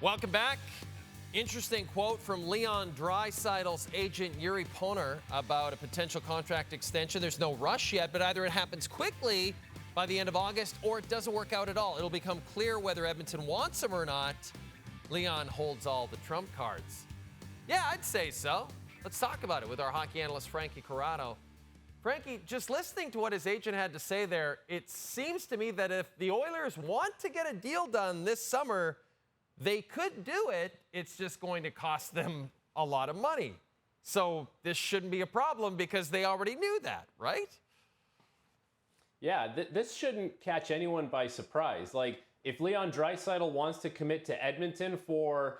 Welcome back. Interesting quote from Leon Draisaitl's agent Yuri Poner about a potential contract extension. There's no rush yet, but either it happens quickly by the end of August or it doesn't work out at all. It'll become clear whether Edmonton wants him or not. Leon holds all the trump cards. Yeah, I'd say so. Let's talk about it with our hockey analyst, Frankie Corrado. Frankie, just listening to what his agent had to say there, it seems to me that if the Oilers want to get a deal done this summer, they could do it. It's just going to cost them a lot of money. So this shouldn't be a problem because they already knew that, right? Yeah, this shouldn't catch anyone by surprise. Like, if Leon Draisaitl wants to commit to Edmonton for,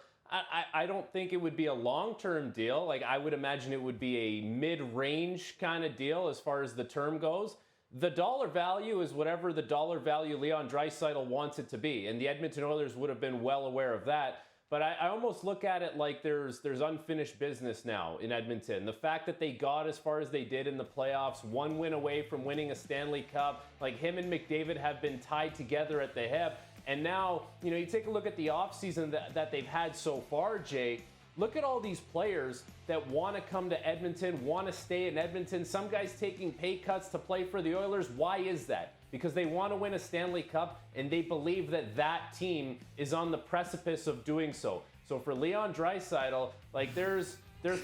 I don't think it would be a long-term deal. Like, I would imagine it would be a mid-range kind of deal as far as the term goes. The dollar value is whatever the dollar value Leon Draisaitl wants it to be, and the Edmonton Oilers would have been well aware of that. But I almost look at it like there's unfinished business now in Edmonton. The fact that they got as far as they did in the playoffs, one win away from winning a Stanley Cup, like him and McDavid have been tied together at the hip. And now, you take a look at the offseason that they've had so far, Jay. Look at all these players that want to come to Edmonton, want to stay in Edmonton. Some guys taking pay cuts to play for the Oilers. Why is that? Because they want to win a Stanley Cup and they believe that that team is on the precipice of doing so. So for Leon Draisaitl, like there's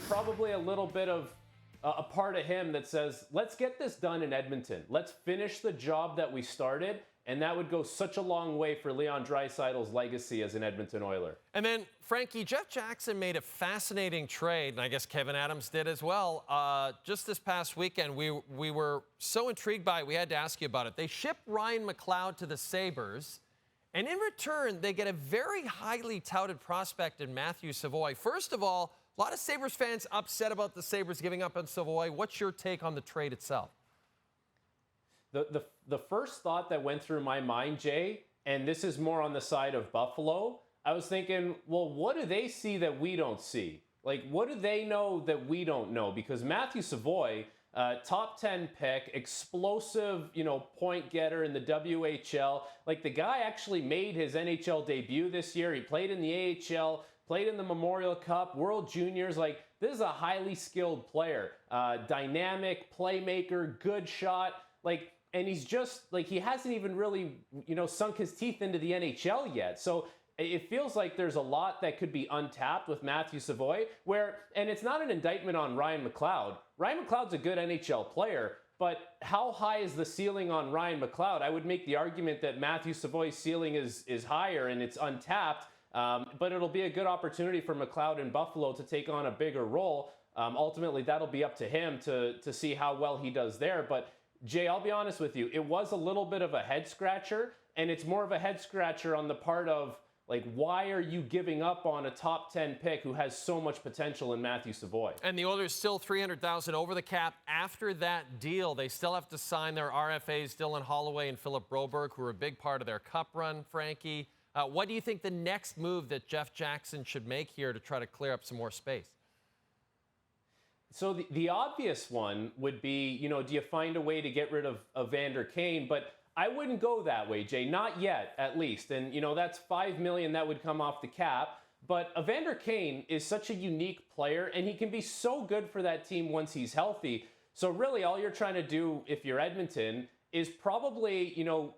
probably a little bit of a part of him that says, let's get this done in Edmonton. Let's finish the job that we started. And that would go such a long way for Leon Draisaitl's legacy as an Edmonton Oiler. And then, Frankie, Jeff Jackson made a fascinating trade, and I guess Kevin Adams did as well. Just this past weekend, we were so intrigued by it, we had to ask you about it. They shipped Ryan McLeod to the Sabres, and in return, they get a very highly touted prospect in Matthew Savoie. First of all, a lot of Sabres fans upset about the Sabres giving up on Savoie. What's your take on the trade itself? The first thought that went through my mind, Jay, and this is more on the side of Buffalo, I was thinking, well, what do they see that we don't see? Like, what do they know that we don't know? Because Matthew Savoie, top 10 pick, explosive, point getter in the WHL. Like, the guy actually made his NHL debut this year. He played in the AHL, played in the Memorial Cup, World Juniors. Like, this is a highly skilled player. Dynamic, playmaker, good shot. Like, and he's just, like, he hasn't even really, sunk his teeth into the NHL yet. So it feels like there's a lot that could be untapped with Matthew Savoie, and it's not an indictment on Ryan McLeod. Ryan McLeod's a good NHL player, but how high is the ceiling on Ryan McLeod? I would make the argument that Matthew Savoie's ceiling is higher and it's untapped, but it'll be a good opportunity for McLeod in Buffalo to take on a bigger role. Ultimately, that'll be up to him to see how well he does there. But Jay, I'll be honest with you, it was a little bit of a head scratcher, and it's more of a head scratcher on the part of, like, why are you giving up on a top 10 pick who has so much potential in Matthew Savoie? And the Oilers still $300,000 over the cap after that deal. They still have to sign their RFAs, Dylan Holloway and Philip Broberg, who are a big part of their cup run, Frankie. What do you think the next move that Jeff Jackson should make here to try to clear up some more space? So the obvious one would be, do you find a way to get rid of Evander Kane? But I wouldn't go that way, Jay. Not yet, at least. And, that's $5 million that would come off the cap. But Evander Kane is such a unique player, and he can be so good for that team once he's healthy. So really, all you're trying to do, if you're Edmonton, is probably,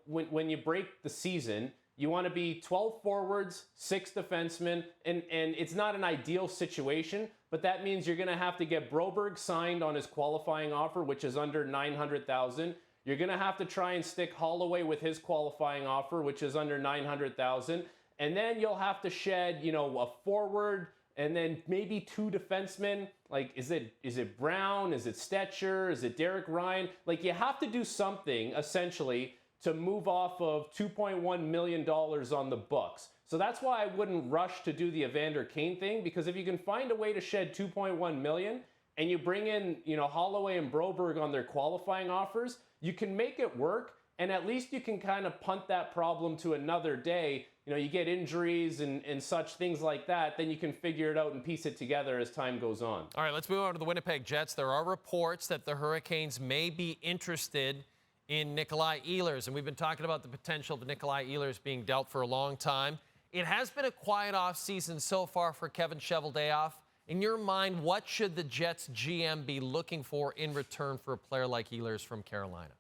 when you break the season, you want to be 12 forwards, 6 defensemen, and it's not an ideal situation, but that means you're going to have to get Broberg signed on his qualifying offer, which is under $900,000. You're going to have to try and stick Holloway with his qualifying offer, which is under $900,000. And then you'll have to shed, a forward and then maybe 2 defensemen. Like, is it Brown? Is it Stetcher? Is it Derek Ryan? Like, you have to do something, essentially, to move off of $2.1 million on the books. So that's why I wouldn't rush to do the Evander Kane thing, because if you can find a way to shed $2.1 million and you bring in, Holloway and Broberg on their qualifying offers, you can make it work, and at least you can kind of punt that problem to another day. You get injuries and such things like that, then you can figure it out and piece it together as time goes on. All right, let's move on to the Winnipeg Jets. There are reports that the Hurricanes may be interested in Nikolaj Ehlers, and we've been talking about the potential of Nikolaj Ehlers being dealt for a long time. It has been a quiet offseason so far for Kevin Cheveldayoff. In your mind, what should the Jets GM be looking for in return for a player like Ehlers from Carolina?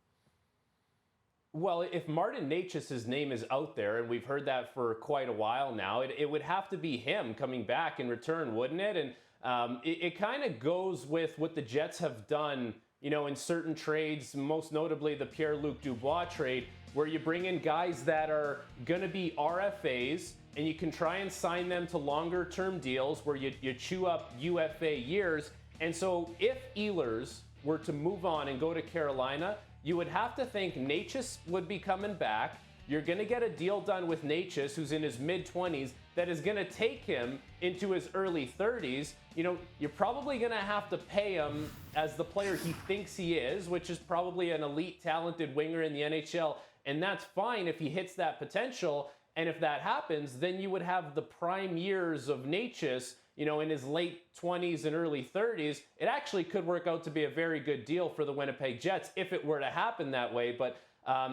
Well, if Martin Necas's name is out there, and we've heard that for quite a while now, it would have to be him coming back in return, wouldn't it? And it kind of goes with what the Jets have done, you know, in certain trades, most notably the Pierre-Luc Dubois trade, where you bring in guys that are going to be RFAs, and you can try and sign them to longer-term deals where you chew up UFA years. And so if Ehlers were to move on and go to Carolina, you would have to think Necas would be coming back. You're going to get a deal done with Necas, who's in his mid-20s, that is going to take him into his early 30s. You know, you're probably going to have to pay him as the player he thinks he is, which is probably an elite, talented winger in the NHL. And that's fine if he hits that potential. And if that happens, then you would have the prime years of Necas, you know, in his late 20s and early 30s. It actually could work out to be a very good deal for the Winnipeg Jets if it were to happen that way. But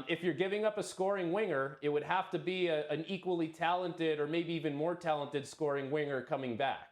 if you're giving up a scoring winger, it would have to be an equally talented or maybe even more talented scoring winger coming back.